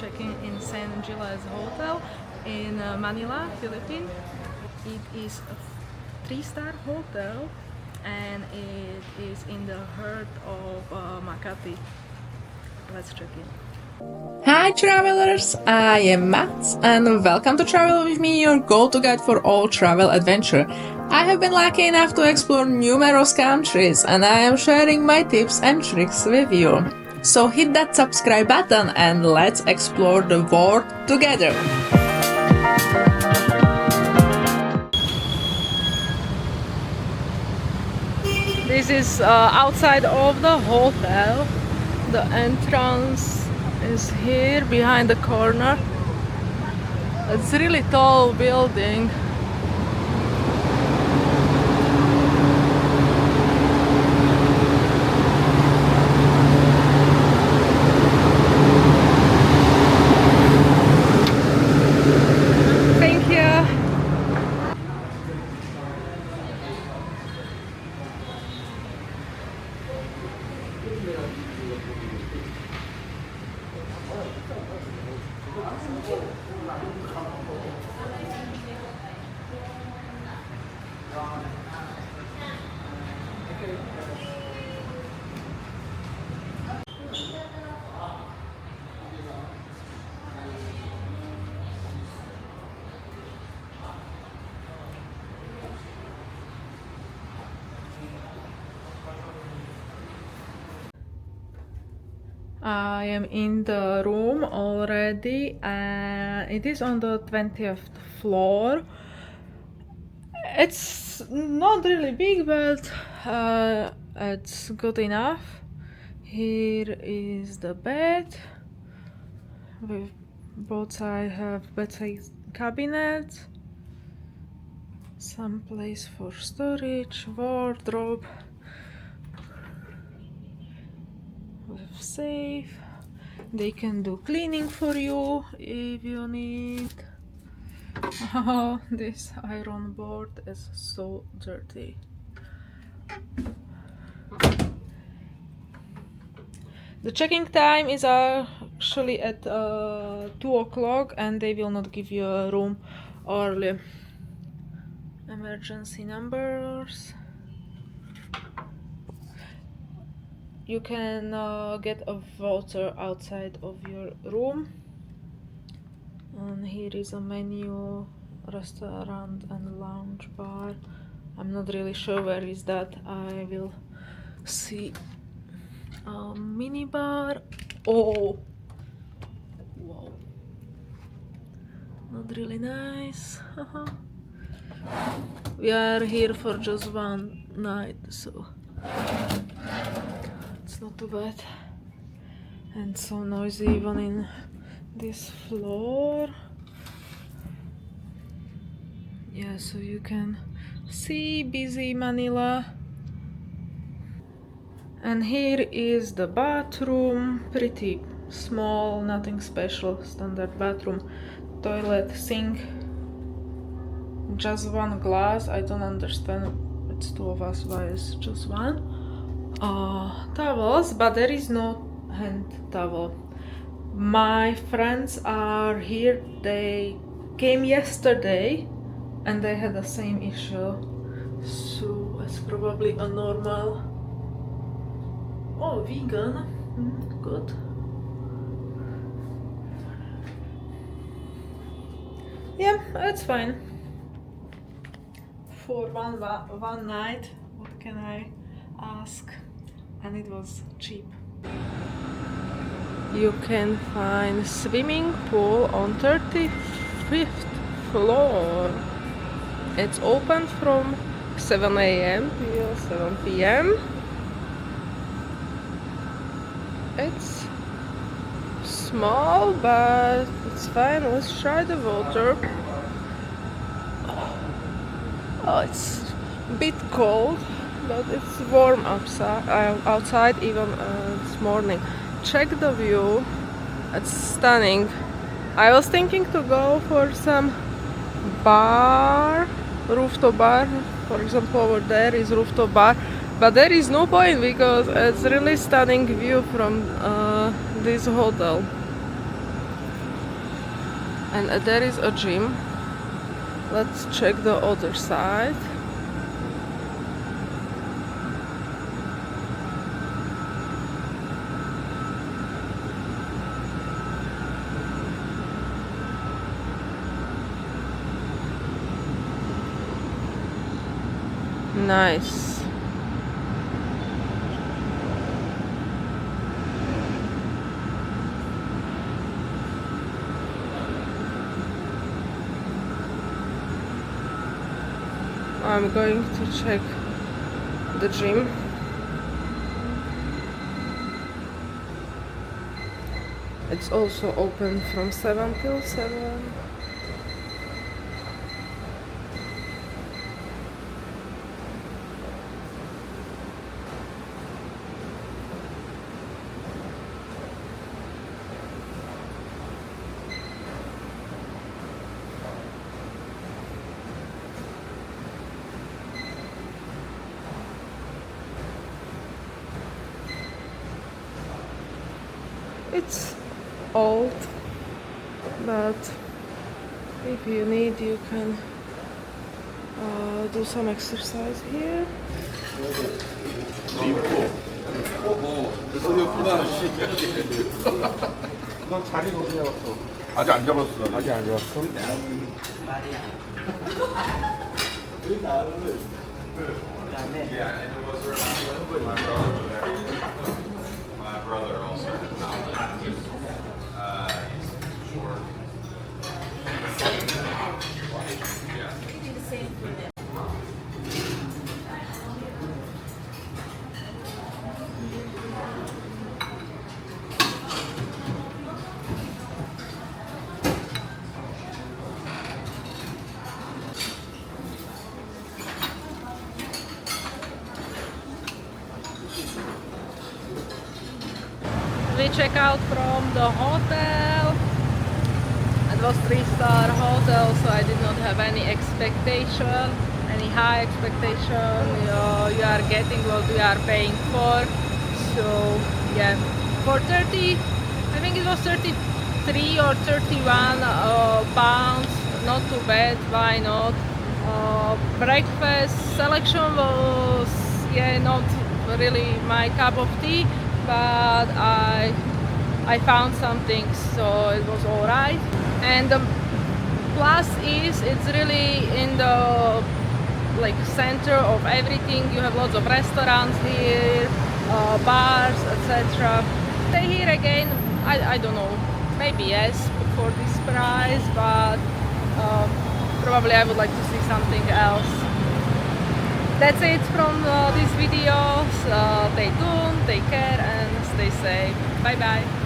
checking in St Giles Hotel in Manila, Philippines. It is a 3-star hotel and it is in the heart of Makati. Let's check in. Hi travelers, I am Matt and welcome to Travel With Me, your go-to guide for all travel adventure. I have been lucky enough to explore numerous countries and I am sharing my tips and tricks with you. So hit that subscribe button and let's explore the world together. This is outside of the hotel. The entrance is here behind the corner. It's a really tall building. Thank you. I am in the room already and it is on the 20th floor. It's not really big, but it's good enough. Here is the bed. With both sides have bedside cabinets, some place for storage, wardrobe, with safe. They can do cleaning for you if you need. Oh, this iron board is so dirty. The checking time is actually at 2 o'clock and they will not give you a room early. Emergency numbers. You can get a water outside of your room. And here is a menu, restaurant and lounge bar. I'm not really sure where is that. I will see. A mini bar. Oh, wow, not really nice. We are here for just one night, so it's not too bad. And so noisy even in this floor. Yeah, so you can see busy Manila. And here is the bathroom, pretty small, nothing special, standard bathroom, toilet, sink, just one glass. I don't understand, it's two of us, why is just one. Towels, but there is no hand towel. My friends are here, they came yesterday and they had the same issue, so it's probably a normal. Oh, vegan. Good. Yeah, it's fine. For one night, what can I ask? And it was cheap. You can find swimming pool on 35th floor. It's open from 7 a.m. till 7 p.m. It's small, but it's fine. Let's try the water. Oh, it's a bit cold, but it's warm outside even this morning. Check the view. It's stunning. I was thinking to go for some bar, rooftop bar. For example, over there is rooftop bar. But there is no point because it's really stunning view from this hotel. And there is a gym. Let's check the other side. Nice. I'm going to check the gym. It's also open from 7 till 7. It's old, but if you need, you can do some exercise here. 넌 자리 어디 잡았어? 아직 안 잡았어. 아직 안 잡았어? My brother also. We check out from the hotel. It was 3-star hotel, so I did not have any expectation, any high expectation. You are getting what you are paying for. So yeah, for 30, I think it was 33 or 31 pounds. Not too bad. Why not? Breakfast selection was not really my cup of tea, but I found something, so it was alright. And the plus is it's really in the center of everything. You have lots of restaurants here, bars, etc. Stay here again? I don't know. Maybe yes for this price, but probably I would like to see something else. That's it from this video. Stay tuned, take care, and stay safe. Bye bye.